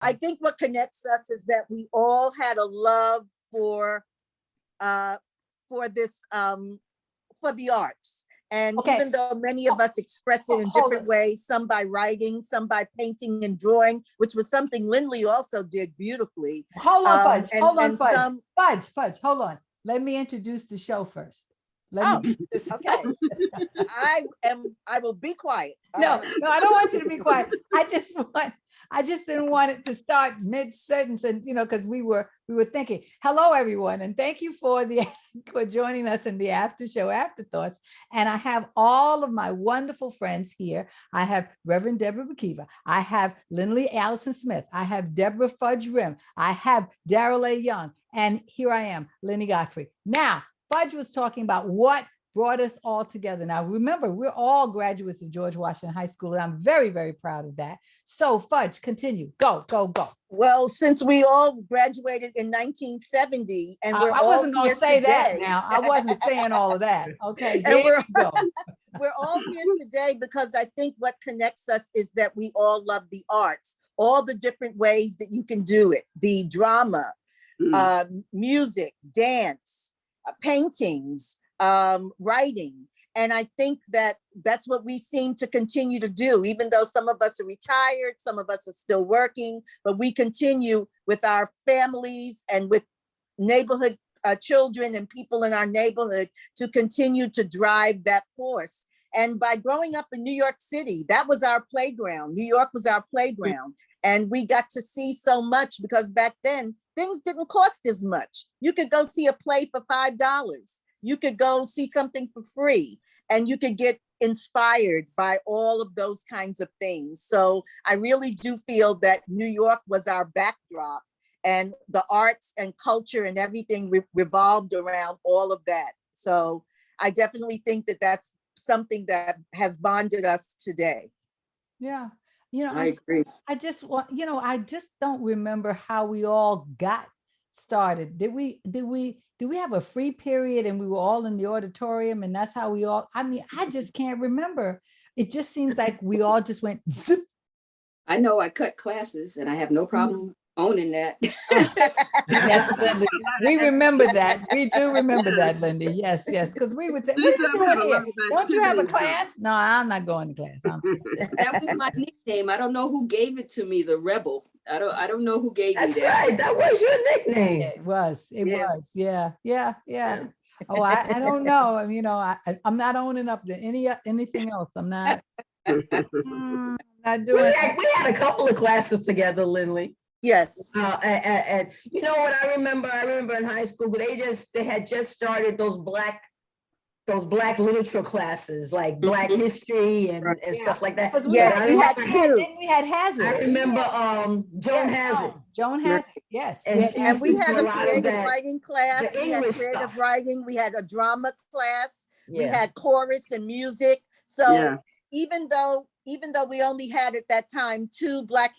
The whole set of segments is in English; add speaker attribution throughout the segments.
Speaker 1: I think what connects us is that we all had a love for this for the arts. And even though many of us express it in different ways, some by writing, some by painting and drawing, which was something Linley also did beautifully.
Speaker 2: Hold on, Fudge. Fudge, hold on. Let me introduce the show first.
Speaker 1: Okay. I will be quiet.
Speaker 2: No, I don't want you to be quiet. I just didn't want it to start mid-sentence, and because we were thinking, hello everyone, and thank you for joining us in the after show afterthoughts. And I have all of my wonderful friends here. I have Reverend Deborah McKeever. I have Linley Alison Smith. I have Deborah Fudge Rhem. I have Daryle Young, and here I am, Lynnie Godfrey. Now, Fudge was talking about what brought us all together. Now, remember, we're all graduates of George Washington High School, and I'm very, very proud of that. So, Fudge, continue. Go.
Speaker 1: Well, since we all graduated in 1970, and we're
Speaker 2: I
Speaker 1: all
Speaker 2: wasn't going to say
Speaker 1: today,
Speaker 2: that now. I wasn't saying all of that. Okay,
Speaker 1: and we're all here today because I think what connects us is that we all love the arts, all the different ways that you can do it, the drama, music, dance, paintings, writing. And I think that that's what we seem to continue to do, even though some of us are retired, some of us are still working, but we continue with our families and with neighborhood children and people in our neighborhood to continue to drive that force. And by growing up in New York City, that was our playground. New York was our playground. And we got to see so much because back then things didn't cost as much. You could go see a play for $5. You could go see something for free, and you could get inspired by all of those kinds of things. So I really do feel that New York was our backdrop, and the arts and culture and everything revolved around all of that. So I definitely think that that's something that has bonded us today.
Speaker 2: Yeah.
Speaker 1: I agree.
Speaker 2: I just don't remember how we all got started. Did we have a free period and we were all in the auditorium and that's how we all, I just can't remember. It just seems like we all just went zip.
Speaker 3: I know I cut classes and I have no problem owning that.
Speaker 2: Yes, Lindy. We remember that. We do remember that, Lindy. Yes. Because we would say, what are you doing here? Don't you have a class? No, I'm not going to class.
Speaker 3: That was my nickname. I don't know who gave it to me, the Rebel. I don't know who gave me that.
Speaker 4: That's right. That was your nickname.
Speaker 2: It was. Yeah. Oh, I don't know. I'm not owning up to anything else. I'm not. Not doing.
Speaker 4: We had a couple of classes together, Linley.
Speaker 1: Yes.
Speaker 4: And you know what I remember in high school, they had just started those black literature classes, like Black history and stuff like that.
Speaker 1: Yes,
Speaker 2: we had Hazard.
Speaker 4: I remember Joan Hazard.
Speaker 2: Joan Hazard, yes.
Speaker 1: And we had a creative writing class. We had creative writing. We had a drama class. We had chorus and music. So even though we only had at that time two Black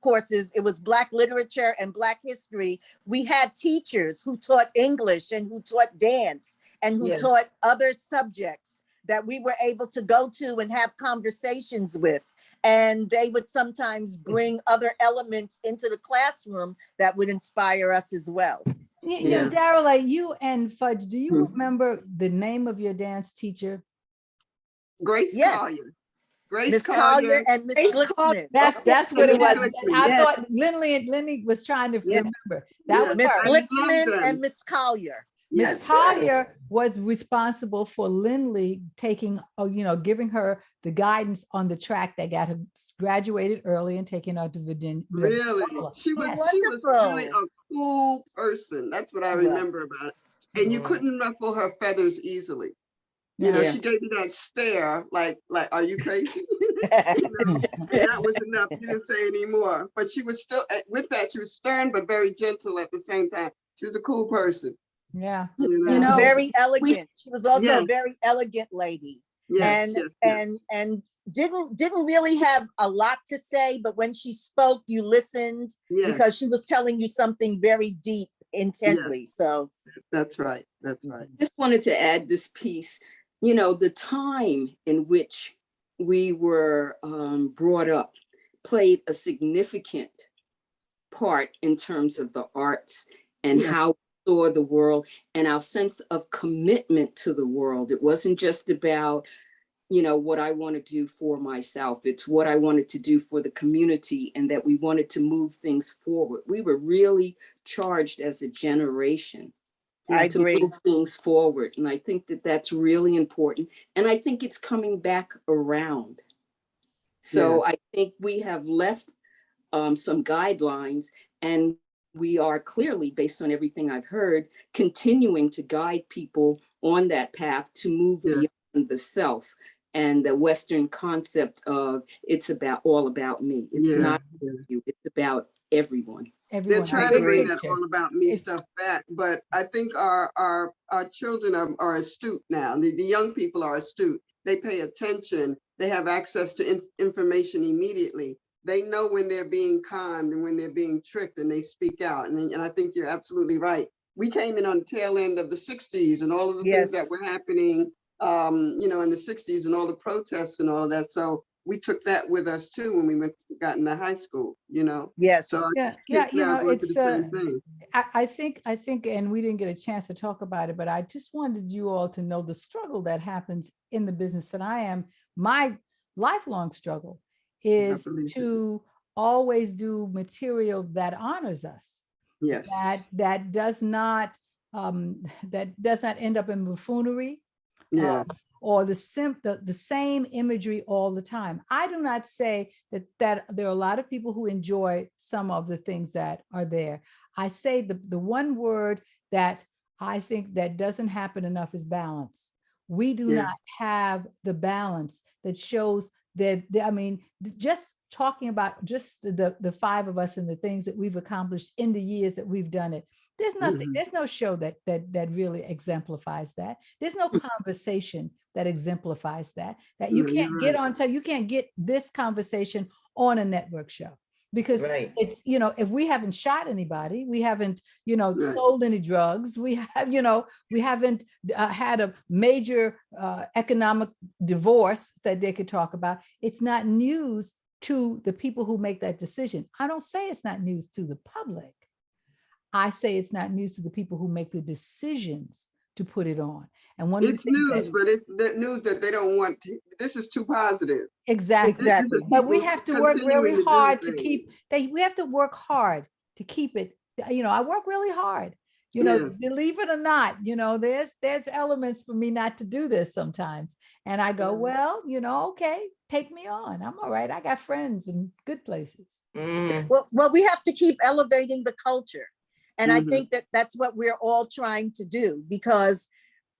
Speaker 1: courses, it was Black literature and Black history. We had teachers who taught English and who taught dance and who taught other subjects that we were able to go to and have conversations with. And they would sometimes bring other elements into the classroom that would inspire us as well.
Speaker 2: Daryle, you and Fudge, do you remember the name of your dance teacher?
Speaker 5: Grace Collier.
Speaker 1: Miss Collier and Miss Glicksman.
Speaker 2: That's what it was. I thought Linley was trying to remember. That was
Speaker 1: Miss Glicksman and Miss Collier.
Speaker 2: Miss Collier was responsible for Linley taking, giving her the guidance on the track that got her graduated early and taking her to Virginia.
Speaker 5: Really? She was really a cool person. That's what I remember about it. And you couldn't ruffle her feathers easily. She gave you that stare, like, are you crazy? That was enough. You didn't say anymore. But she was still, with that, she was stern, but very gentle at the same time. She was a cool person.
Speaker 2: Yeah.
Speaker 1: Very elegant. She was also a very elegant lady.
Speaker 5: Yes,
Speaker 1: and didn't really have a lot to say, but when she spoke, you listened because she was telling you something very deep, intently. So
Speaker 5: that's right.
Speaker 3: Just wanted to add this piece. The time in which we were brought up played a significant part in terms of the arts and how we saw the world and our sense of commitment to the world. It wasn't just about, you know, what I want to do for myself. It's what I wanted to do for the community, and that we wanted to move things forward. We were really charged as a generation to move things forward. And I think that that's really important. And I think it's coming back around. So I think we have left some guidelines, and we are clearly, based on everything I've heard, continuing to guide people on that path to move beyond the self and the Western concept of it's about all about me. It's not you, it's about everyone.
Speaker 5: They're trying to bring that all about me stuff back, but I think our children are astute now. The young people are astute. They pay attention. They have access to information immediately. They know when they're being conned and when they're being tricked, and they speak out. And I think you're absolutely right. We came in on the tail end of the 60s and all of the things that were happening, you know, in the 60s and all the protests and all of that. So we took that with us too when we got into high school, you know?
Speaker 1: Yes.
Speaker 5: So
Speaker 2: you know, it's, I think, and we didn't get a chance to talk about it, but I just wanted you all to know the struggle that happens in the business that I am. My lifelong struggle is to always do material that honors us.
Speaker 5: Yes.
Speaker 2: That does not end up in buffoonery.
Speaker 5: Yes.
Speaker 2: Or the same imagery all the time. I do not say that there are a lot of people who enjoy some of the things that are there. I say the one word that I think that doesn't happen enough is balance. We do not have the balance that shows that, I mean, just talking about just the five of us and the things that we've accomplished in the years that we've done it. There's nothing, there's no show that really exemplifies that. There's no conversation that exemplifies that you can't get on, so you can't get this conversation on a network show, because it's, you know, if we haven't shot anybody, we haven't, you know, sold any drugs, we have, you know, we haven't had a major economic divorce that they could talk about. It's not news to the people who make that decision. I don't say it's not news to the public. I say it's not news to the people who make the decisions to put it on. And one
Speaker 5: it's news, but it's the news that they don't want to. This is too positive.
Speaker 2: Exactly. But we have to work really hard to keep. We have to work hard to keep it. You know, I work really hard. You know, believe it or not, you know, there's elements for me not to do this sometimes. And I go, well, you know, okay, take me on. I'm all right. I got friends in good places.
Speaker 1: Well, we have to keep elevating the culture. And I think that that's what we're all trying to do, because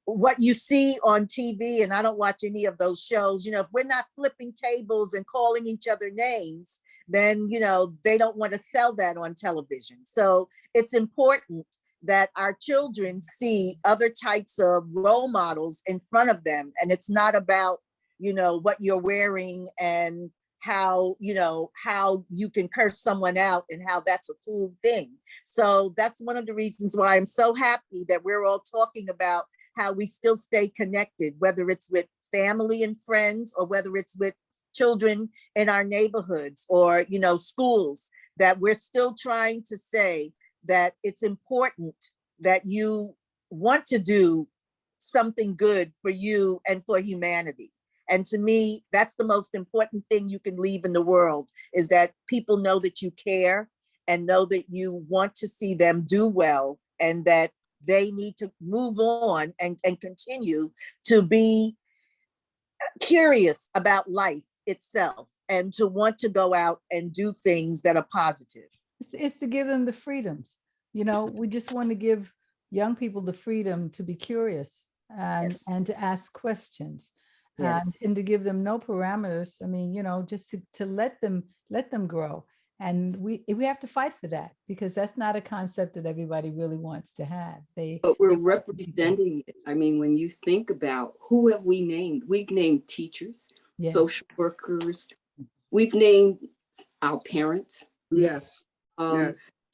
Speaker 1: what you see on TV, and I don't watch any of those shows, you know, if we're not flipping tables and calling each other names, then, you know, they don't want to sell that on television. So it's important that our children see other types of role models in front of them. And it's not about, you know, what you're wearing and how, you know, how you can curse someone out and how that's a cool thing. So that's one of the reasons why I'm so happy that we're all talking about how we still stay connected, whether it's with family and friends, or whether it's with children in our neighborhoods or, you know, schools, that we're still trying to say that it's important that you want to do something good for you and for humanity. And to me, that's the most important thing you can leave in the world, is that people know that you care and know that you want to see them do well, and that they need to move on and continue to be curious about life itself and to want to go out and do things that are positive.
Speaker 2: It's to give them the freedoms. You know, we just want to give young people the freedom to be curious and to ask questions. And to give them no parameters. I mean, you know, just to let them grow. And we have to fight for that, because that's not a concept that everybody really wants to have.
Speaker 3: But we're representing it. I mean, when you think about who have we named? We've named teachers, social workers. We've named our parents.
Speaker 5: Yes.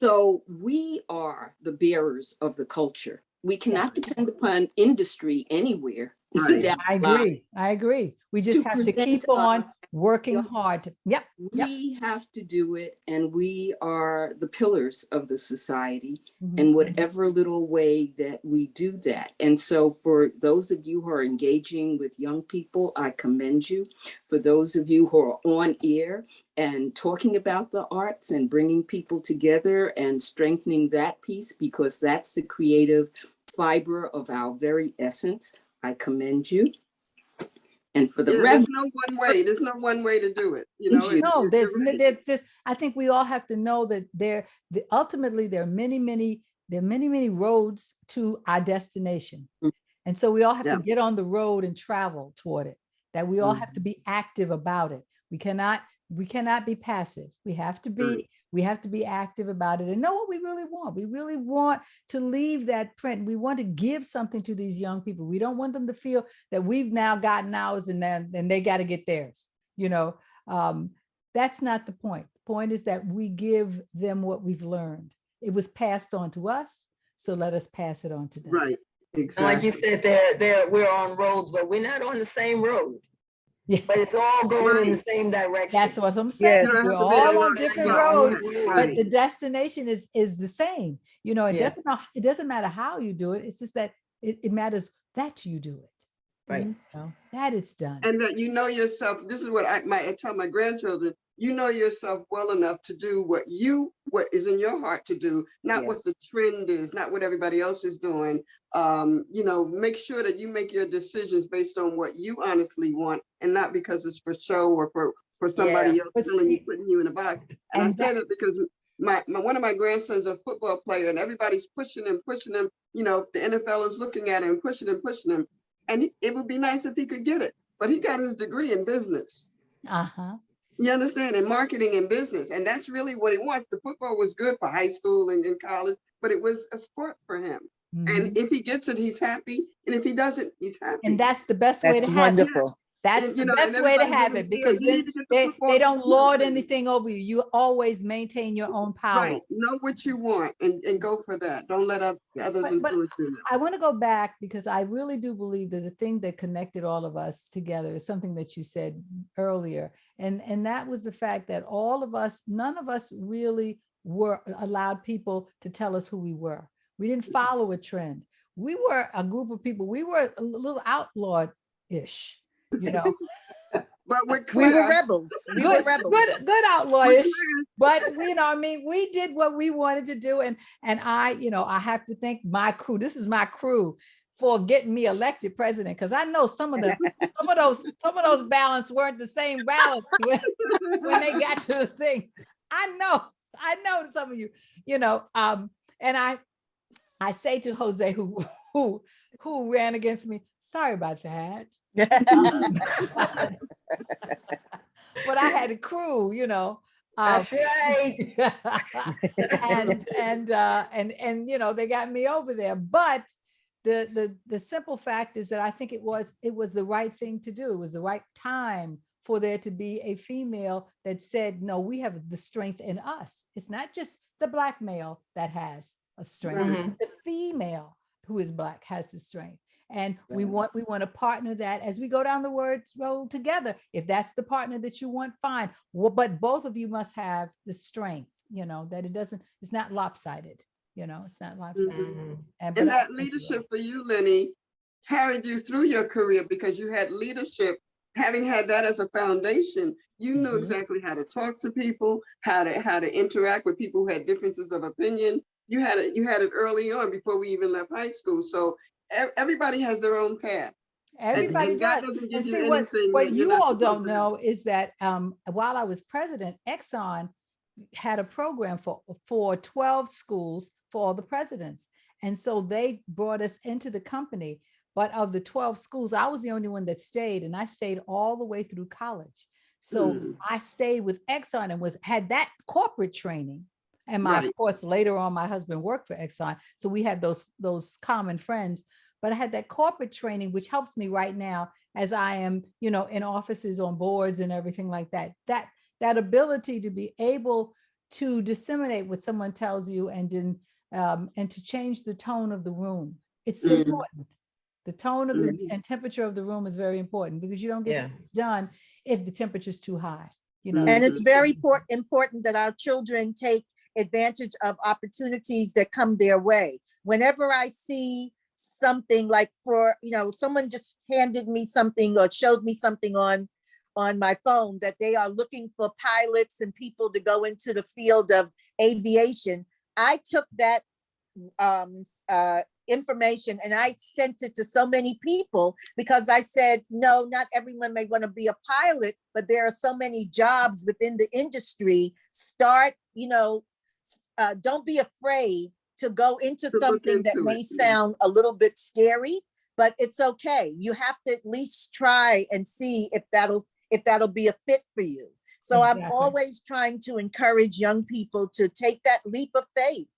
Speaker 3: So we are the bearers of the culture. We cannot depend upon industry anywhere.
Speaker 2: I agree. We just have to keep on working hard to, yep.
Speaker 3: We have to do it, and we are the pillars of the society
Speaker 2: Mhm.
Speaker 3: in whatever little way that we do that. And so for those of you who are engaging with young people, I commend you. For those of you who are on air and talking about the arts and bringing people together and strengthening that piece, because that's the creative fiber of our very essence, I commend you. And for the
Speaker 5: Yeah,
Speaker 3: Reverend,
Speaker 5: there's no one way. There's no one way to do it. You know,
Speaker 2: No,
Speaker 5: you're right.
Speaker 2: there's just, I think we all have to know that ultimately there are many roads to our destination.
Speaker 3: Mm.
Speaker 2: And so we all have
Speaker 5: Yeah.
Speaker 2: to get on the road and travel toward it, that we all have to be active about it. We cannot be passive. We have to be active about it and know what we really want. We really want to leave that print. We want to give something to these young people. We don't want them to feel that we've now gotten ours and then they got to get theirs. You know, that's not the point. The point is that we give them what we've learned. It was passed on to us, so let us pass it on to them.
Speaker 5: Right.
Speaker 4: And
Speaker 5: Exactly.
Speaker 4: like you said, we're on roads, but we're not on the same road.
Speaker 2: Yeah.
Speaker 4: But it's all going in the same direction.
Speaker 2: That's what I'm saying.
Speaker 1: Yes.
Speaker 2: We're
Speaker 5: Yeah,
Speaker 2: all on
Speaker 5: right,
Speaker 2: different
Speaker 5: right,
Speaker 2: roads,
Speaker 5: right.
Speaker 2: but the destination is the same. You know, it
Speaker 4: Yeah.
Speaker 2: doesn't matter how you do it. It's just that it matters that you do it.
Speaker 4: Right.
Speaker 2: You know, that it's done.
Speaker 5: And that you know yourself. This is what I tell my grandchildren. You know yourself well enough to do what is in your heart to do, not what
Speaker 1: Yes.
Speaker 5: the trend is, not what everybody else is doing. You know, make sure that you make your decisions based on what you honestly want, and not because it's for show or for somebody else
Speaker 2: But
Speaker 5: telling you,
Speaker 2: see-
Speaker 5: putting you in a box. And I
Speaker 2: and
Speaker 5: say that because one of my grandsons is a football player, and everybody's pushing him. You know, the NFL is looking at him, pushing him. And it would be nice if he could get it, but he got his degree in business.
Speaker 2: Uh-huh.
Speaker 5: You understand? In marketing and business. And that's really what he wants. The football was good for high school and in college, but it was a sport for him.
Speaker 2: Mhm.
Speaker 5: And if he gets it, he's happy. And if he doesn't, he's happy.
Speaker 2: And that's the best way
Speaker 1: That's
Speaker 2: to have it.
Speaker 1: wonderful.
Speaker 2: That's
Speaker 5: And, you
Speaker 2: the
Speaker 5: know,
Speaker 2: best
Speaker 5: and
Speaker 2: way to
Speaker 5: everybody
Speaker 2: have
Speaker 5: really
Speaker 2: it, because
Speaker 5: feels you
Speaker 2: then
Speaker 5: need to get the football
Speaker 2: they don't
Speaker 5: to
Speaker 2: lord
Speaker 5: play.
Speaker 2: anything over you. You always maintain your own power.
Speaker 5: Right. Know what you want and go for that. Don't let others
Speaker 2: But
Speaker 5: influence you.
Speaker 2: I want to go back, because I really do believe that the thing that connected all of us together is something that you said earlier. And that was the fact that none of us really were allowed people to tell us who we were. We didn't follow a trend. We were a group of people. We were a little outlawed-ish, you know.
Speaker 5: But
Speaker 1: We were rebels. We were rebels.
Speaker 2: Good outlawish, but you know, I mean, we did what we wanted to do, and I, you know, I have to thank my crew. This is my crew for getting me elected president, because I know some of those ballots weren't the same ballots when they got to the thing. I know some of you, you know, and I say to Jose who ran against me, sorry about that. But I had a crew, you know.
Speaker 4: That's right.
Speaker 2: and you know, they got me over there. But the simple fact is that I think it was the right thing to do. It was the right time for there to be a female that said, no, we have the strength in us. It's not just the Black male that has a strength.
Speaker 4: Mhm.
Speaker 2: The female who is Black has the strength. And we want to partner that as we go down the road together. If that's the partner that you want, fine. Well, but both of you must have the strength, you know, that it's not lopsided, you know, it's not lopsided.
Speaker 4: Mhm.
Speaker 2: And
Speaker 5: And that leadership for you, Lynnie, carried you through your career because you had leadership. Having had that as a foundation, you knew
Speaker 2: Mhm.
Speaker 5: exactly how to talk to people, how to interact with people who had differences of opinion. You had it early on before we even left high school. So everybody has their own path.
Speaker 2: Everybody
Speaker 5: And God
Speaker 2: does.
Speaker 5: doesn't give
Speaker 2: And
Speaker 5: you
Speaker 2: see,
Speaker 5: anything
Speaker 2: what
Speaker 5: that you're
Speaker 2: you
Speaker 5: not
Speaker 2: all
Speaker 5: supposed
Speaker 2: don't
Speaker 5: to
Speaker 2: know is that while I was president, Exxon had a program for 12 schools for all the presidents. And so they brought us into the company. But of the 12 schools, I was the only one that stayed, and I stayed all the way through college. So I stayed with Exxon and had that corporate training. And
Speaker 5: Right.
Speaker 2: of course, later on, my husband worked for Exxon. So we had those common friends. But I had that corporate training, which helps me right now as I am, you know, in offices, on boards and everything like that. That ability to be able to disseminate what someone tells you and to change the tone of the room. It's important. The tone of the and temperature of the room is very important because you don't get things done if the temperature is too high, you know.
Speaker 1: And it's very important that our children take advantage of opportunities that come their way. Whenever I see something like, for, you know, someone just handed me something or showed me something on my phone that they are looking for pilots and people to go into the field of aviation, I took that information and I sent it to so many people because I said, no, not everyone may want to be a pilot, but there are so many jobs within the industry. Start, you know, don't be afraid to go into something that may sound a little bit scary, but it's okay. You have to at least try and see if that'll be a fit for you. So I'm always trying to encourage young people to take that leap of faith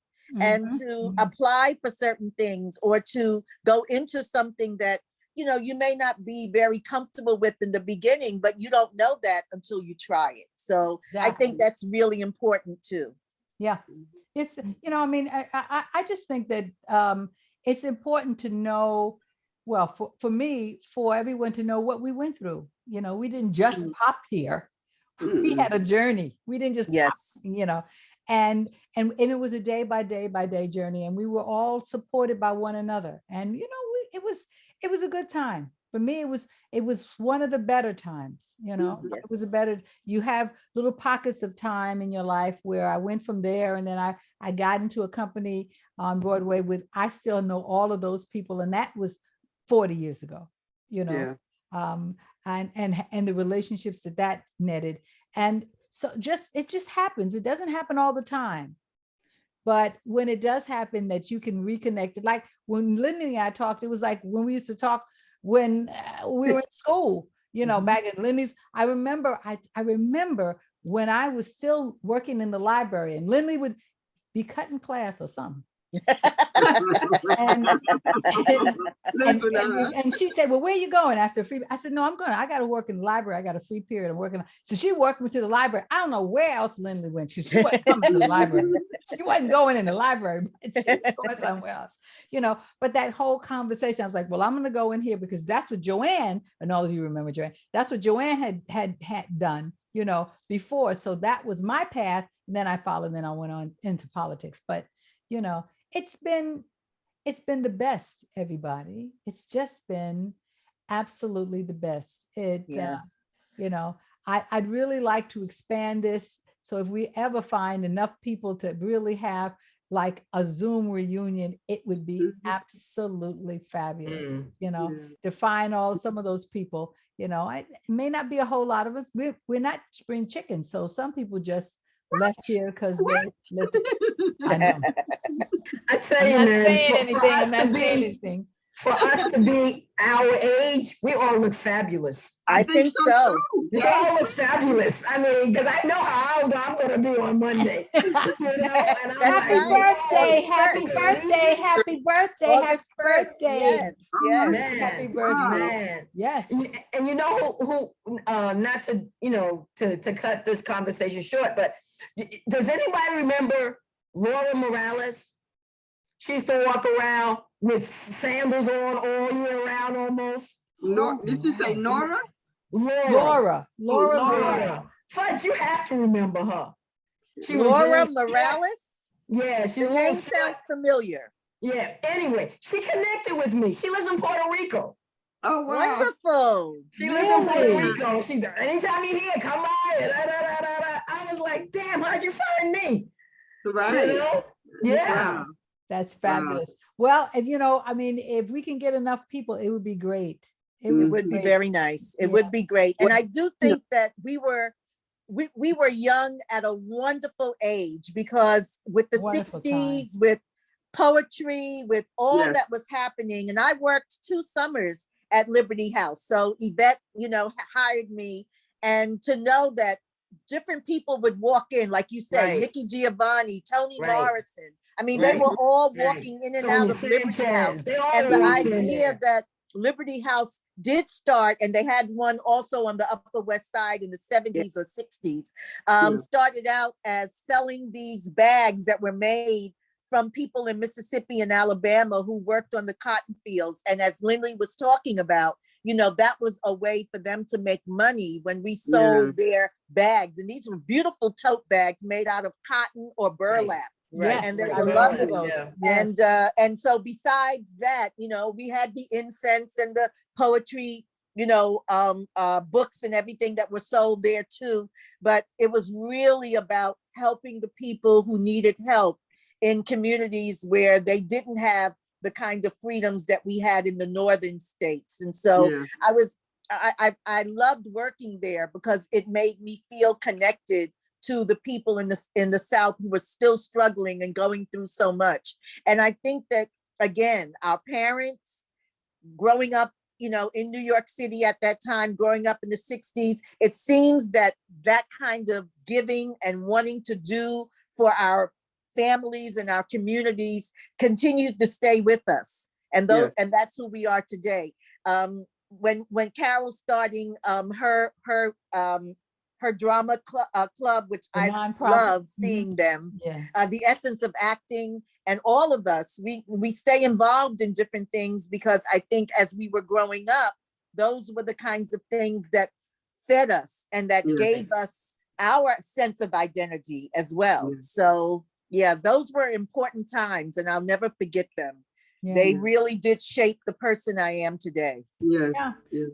Speaker 1: and to apply for certain things or to go into something that, you know, you may not be very comfortable with in the beginning, but you don't know that until you try it. So I think that's really important too.
Speaker 2: Yeah, it's, you know, I mean, I just think that it's important to know, well, for me, for everyone to know what we went through. You know, we didn't just pop here. We had a journey. We didn't just pop, you know, and it was a day by day journey, and we were all supported by one another. And, you know, it was a good time. For me, it was one of the better times, you know. It was you have little pockets of time in your life where I went from there, and then I got into a company on Broadway with, I still know all of those people, and that was 40 years ago, you know. And the relationships that netted. And so it just happens. It doesn't happen all the time. But when it does happen, that you can reconnect it. Like when Linley and I talked, it was like when we used to talk when we were in school, you know, back in Linley's. I remember when I was still working in the library and Linley would be cutting class or something. and she said, well, where are you going after free? I said, no, I got to work in the library. I got a free period. I'm working. So she worked me to the library. I don't know where else Linley went. She wasn't coming to the library. She wasn't going in the library, but she was going somewhere else, you know. But that whole conversation, I was like, well, I'm going to go in here because that's what Joanne, and all of you remember Joanne, that's what Joanne had done, you know, before. So that was my path. And then I followed, and then I went on into politics. But, you know, it's been the best, everybody. It's just been absolutely the best. You know, I'd really like to expand this. So if we ever find enough people to really have like a Zoom reunion, it would be absolutely fabulous, you know, to find some of those people, you know. It may not be a whole lot of us. We're not spring chickens. So some people just left here because they lived. I know.
Speaker 4: I tell you, man,
Speaker 2: I'm not saying anything.
Speaker 4: For us to be our age, we all look fabulous.
Speaker 1: I think so.
Speaker 4: We all look fabulous. I mean, because I know how old I'm going to be on Monday. You know? And I'm
Speaker 2: happy birthday, happy birthday.
Speaker 1: Yes.
Speaker 2: Man, happy birthday.
Speaker 4: Man.
Speaker 2: Yes.
Speaker 4: And you know who not to, you know, to cut this conversation short, but does anybody remember Laura Morales? She used to walk around with sandals on all year round almost.
Speaker 5: Did you say Nora?
Speaker 2: Laura.
Speaker 4: Fudge, you have to remember her.
Speaker 1: Laura Morales?
Speaker 4: Yeah,
Speaker 1: the name sounds familiar.
Speaker 4: Yeah, anyway, she connected with me. She lives in Puerto Rico.
Speaker 5: Oh, wow.
Speaker 1: Wonderful.
Speaker 4: She lives in Puerto Rico. She's there. Anytime you're here, come by. I was like, damn, how'd you find me?
Speaker 5: Right.
Speaker 4: You know? Yeah.
Speaker 5: Wow.
Speaker 2: That's fabulous. Well, if you know, I mean, if we can get enough people, it would be great.
Speaker 1: It would be very nice. It would be great. And I do think that we were young at a wonderful age, because with the
Speaker 2: Wonderful
Speaker 1: 60s,
Speaker 2: time.
Speaker 1: with poetry, with all that was happening. And I worked 2 summers at Liberty House. So Yvette, you know, hired me, and to know that different people would walk in, like you said, Nikki Giovanni, Toni Morrison. I mean, they were all walking in and out of Liberty House. And the idea that Liberty House did start, and they had one also on the Upper West Side in the 70s or 60s, started out as selling these bags that were made from people in Mississippi and Alabama who worked on the cotton fields. And as Linley was talking about, that was a way for them to make money when we sold their bags. And these were beautiful tote bags made out of cotton or burlap.
Speaker 4: Right.
Speaker 1: And they
Speaker 2: I
Speaker 1: were
Speaker 2: remember
Speaker 1: lovely.
Speaker 2: those.
Speaker 1: And so besides that, we had the incense and the poetry, books and everything that were sold there too. But it was really about helping the people who needed help in communities where they didn't have the kind of freedoms that we had in the northern states. And so I loved working there because it made me feel connected to the people in the South who were still struggling and going through so much. And I think that, again, our parents growing up, in New York City at that time, growing up in the 60s, it seems that kind of giving and wanting to do for our families and our communities continues to stay with us. And that's who we are today. When Carol's starting her drama club, which I love seeing them, the essence of acting, and all of us, we stay involved in different things because I think as we were growing up, those were the kinds of things that fed us and that gave us our sense of identity as well. So those were important times and I'll never forget them. They really did shape the person I am today.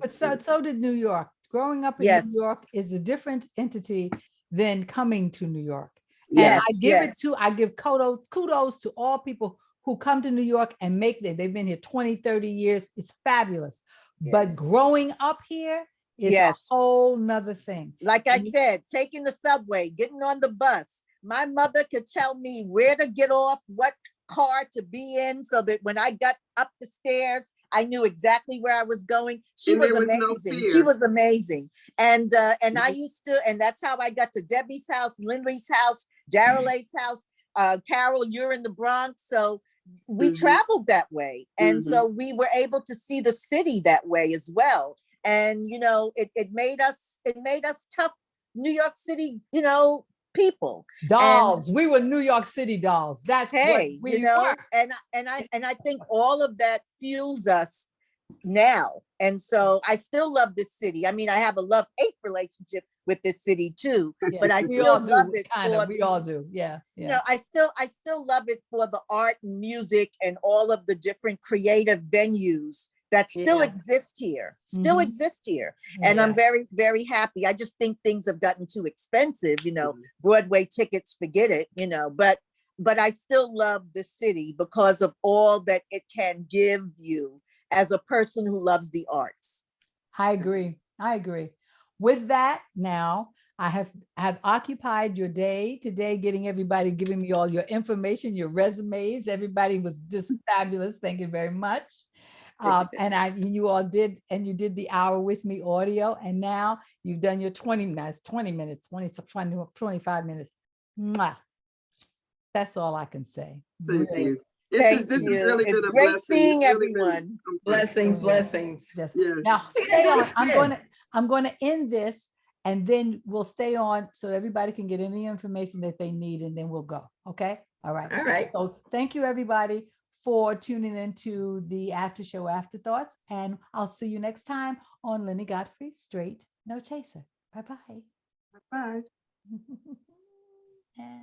Speaker 2: But so did New York. Growing up in New York is a different entity than coming to New York. And I give kudos to all people who come to New York and they've been here 20, 30 years. It's fabulous. But growing up here is a whole nother thing.
Speaker 1: Like I said, taking the subway, getting on the bus. My mother could tell me where to get off, what car to be in, so that when I got up the stairs, I knew exactly where I was going. She was amazing. She was amazing. And I used to, and that's how I got to Debbie's house, Linley's house, Daryle's house. Carol, you're in the Bronx. So we traveled that way. And so we were able to see the city that way as well. And, it made us tough New York City, people.
Speaker 2: Dolls. We were New York City dolls. That's what we were.
Speaker 1: And I think all of that fuels us now. And so I still love this city. I mean, I have a love-hate relationship with this city too, but I still love it.
Speaker 2: We all do.
Speaker 1: I still love it for the art and music and all of the different creative venues that still exist here, And I'm very, very happy. I just think things have gotten too expensive, Broadway tickets, forget it, but I still love the city because of all that it can give you as a person who loves the arts.
Speaker 2: I agree. With that, now I have occupied your day today, giving me all your information, your resumes. Everybody was just fabulous. Thank you very much. You all did the hour with me audio, and now you've done your 20 minutes, 25 minutes. Mwah. That's all I can say.
Speaker 5: Thank you. This has really been a
Speaker 1: great
Speaker 5: blessing.
Speaker 1: seeing everyone.
Speaker 4: Blessings.
Speaker 5: Yeah.
Speaker 2: Now stay on. I'm going to end this, and then we'll stay on so everybody can get any information that they need, and then we'll go. Okay. All right. So thank you, everybody, for tuning into the after show Afterthoughts, and I'll see you next time on Lynnie Godfrey Straight No Chaser. Bye-bye.
Speaker 5: Bye.